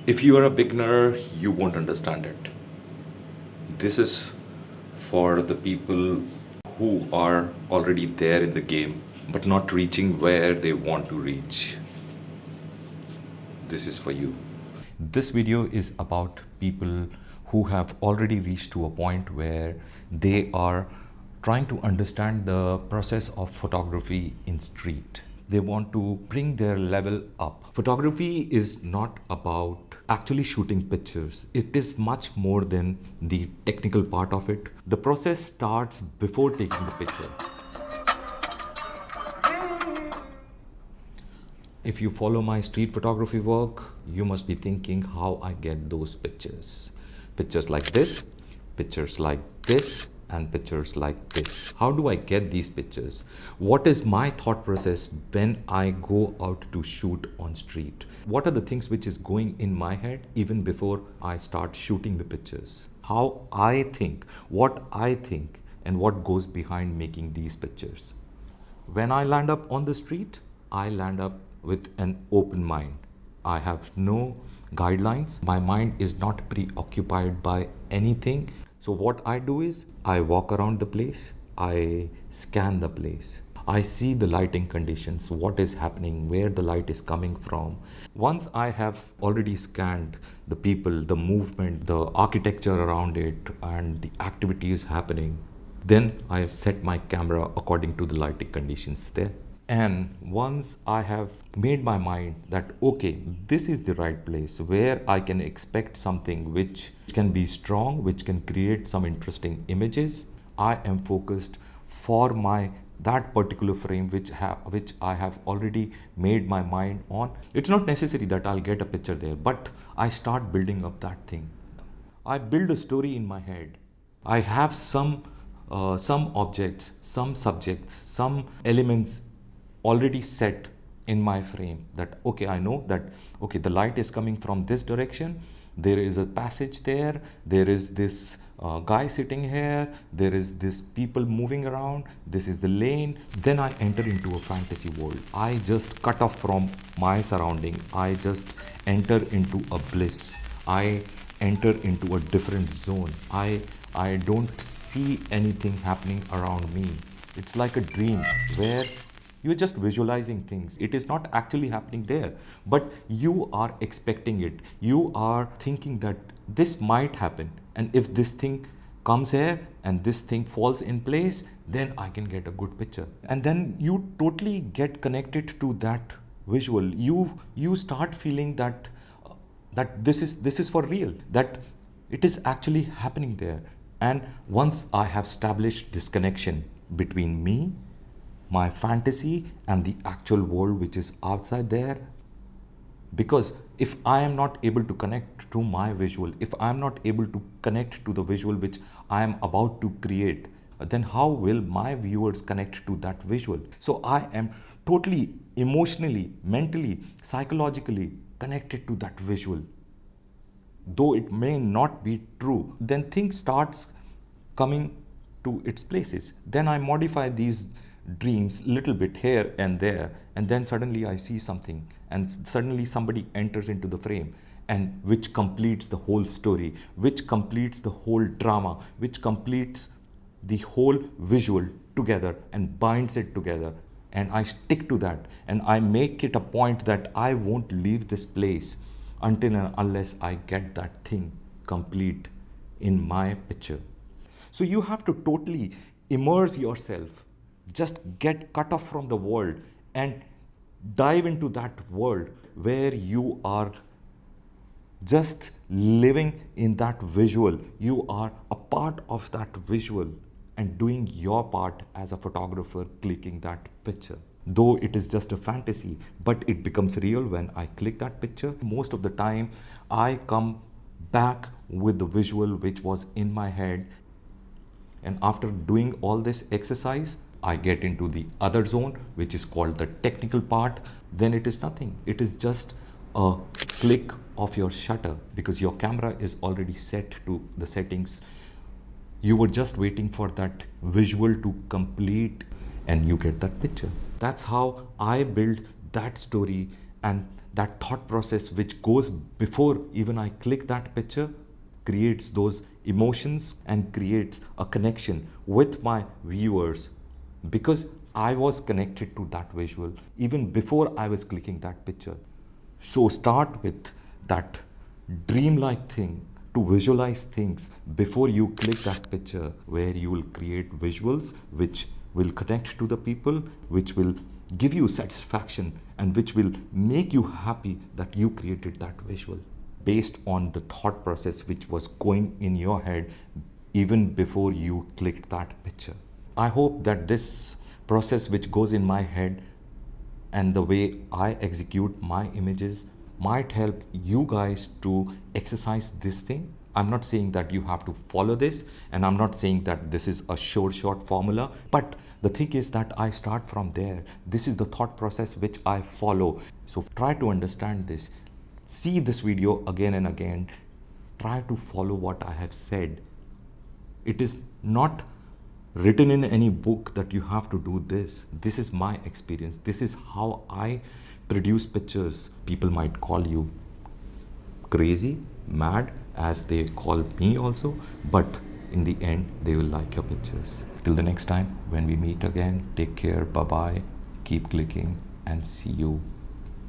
If you are a beginner, you won't understand it. This is for the people who are already there in the game but not reaching where they want to reach. This is for you. This video is about people who have already reached to a point where they are trying to understand the process of photography in street. They want to bring their level up. Photography is not about actually shooting pictures. It is much more than the technical part of it. The process starts before taking the picture. If you follow my street photography work, you must be thinking how I get those pictures. Pictures like this, pictures like this, and pictures like this. How do I get these pictures? What is my thought process when I go out to shoot on street? What are the things which is going in my head even before I start shooting the pictures? How I think, and what goes behind making these pictures. When I land up on the street, I land up with an open mind. I have no guidelines. My mind is not preoccupied by anything. So what I do is I walk around the place, I scan the place. I see the lighting conditions, what is happening, where the light is coming from. Once I have already scanned the people, the movement, the architecture around it, and the activities happening, then I have set my camera according to the lighting conditions there. And once I have made my mind that, okay, this is the right place where I can expect something which can be strong, which can create some interesting images, I am focused for that particular frame which I have already made my mind on. It's not necessary that I'll get a picture there, but I start building up that thing. I build a story in my head. I have some objects, some subjects, some elements already set in my frame that, okay, I know that, okay, the light is coming from this direction, there is a passage there is this guy sitting here, there is this people moving around, this is the lane. Then I enter into a fantasy world. I just cut off from my surrounding. I just enter into a bliss. I enter into a different zone. I don't see anything happening around me. It's like a dream where you're just visualizing things. It is not actually happening there, but you are expecting it. You are thinking that this might happen. And if this thing comes here and this thing falls in place, then I can get a good picture. And then you totally get connected to that visual. You start feeling that this is for real, that it is actually happening there. And once I have established this connection between me, my fantasy, and the actual world which is outside there, because if I am not able to connect to my visual, if I am not able to connect to the visual which I am about to create, then how will my viewers connect to that visual? So I am totally emotionally, mentally, psychologically connected to that visual. Though it may not be true, then things starts coming to its places. Then I modify these dreams little bit here and there, and then suddenly I see something, and suddenly somebody enters into the frame, and which completes the whole story, which completes the whole drama, which completes the whole visual together and binds it together. And I stick to that, and I make it a point that I won't leave this place until and unless I get that thing complete in my picture. So you have to totally immerse yourself, just get cut off from the world and dive into that world where you are just living in that visual. You are a part of that visual and doing your part as a photographer, clicking that picture. Though it is just a fantasy, but it becomes real when I click that picture. Most of the time, I come back with the visual which was in my head. And after doing all this exercise, I get into the other zone, which is called the technical part. Then it is nothing. It is just a click of your shutter, because your camera is already set to the settings. You were just waiting for that visual to complete and you get that picture. That's how I build that story, and that thought process which goes before even I click that picture creates those emotions and creates a connection with my viewers, because I was connected to that visual even before I was clicking that picture. So start with that dreamlike thing to visualize things before you click that picture, where you will create visuals which will connect to the people, which will give you satisfaction, and which will make you happy that you created that visual based on the thought process which was going in your head even before you clicked that picture. I hope that this process which goes in my head and the way I execute my images might help you guys to exercise this thing. I'm not saying that you have to follow this, and I'm not saying that this is a short formula, but the thing is that I start from there. This is the thought process which I follow. So try to understand this. See this video again and again. Try to follow what I have said. It is not written in any book that you have to do this. This is my experience. This is how I produce pictures. People might call you crazy, mad, as they call me also, but in the end they will like your pictures. Till the next time when we meet again, take care, bye bye, keep clicking, and see you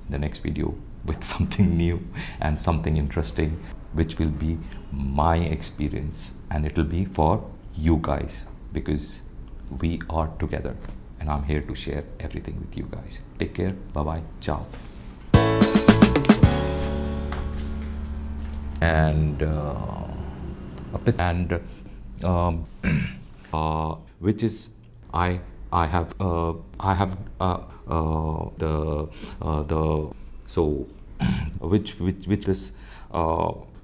in the next video with something new and something interesting, which will be my experience, and it will be for you guys, because we are together and I'm here to share everything with you guys. Take care, bye bye, ciao. And which is I have the so which is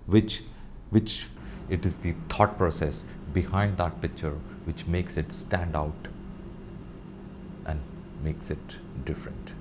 which it is the thought process behind that picture which makes it stand out and makes it different.